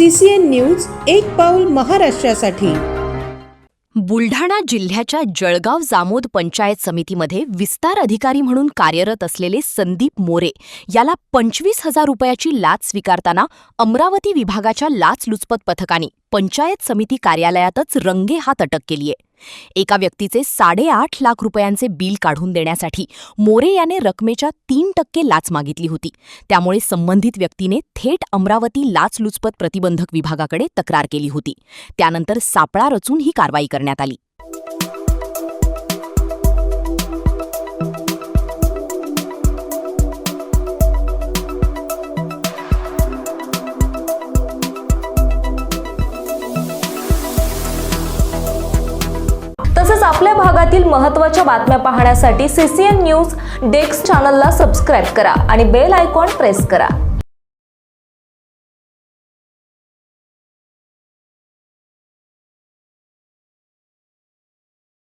CCN news एक पाऊल महाराष्ट्रासाठी। बुलढाणा जिल्ह्याच्या जळगाव जामोद पंचायत समितीमध्ये विस्तार अधिकारी म्हणून कार्यरत असलेले संदीप मोरे याला 25,000 रुपयाची लाच स्वीकारताना अमरावती विभागाच्या लाचलुचपत पथकाने पंचायत समिती कार्यालयातच रंगेहात अटक केली आहे। एका व्यक्तीचे 8.5 लाख रुपयांचे बिल काढून देण्यासाठी मोरे याने रकमेच्या 3% लाच मागितली होती। त्यामुळे संबंधित व्यक्तीने थेट अमरावती लाचलुचपत प्रतिबंधक विभागाकडे तक्रार केली होती। त्यानंतर सापळा रचून ही कारवाई करण्यात आली। तसेच आपल्या भागातील महत्त्वाच्या बातम्या पाहण्यासाठी CCN न्यूज डेस्क चॅनलला सबस्क्राइब करा आणि बेल आयकॉन प्रेस करा।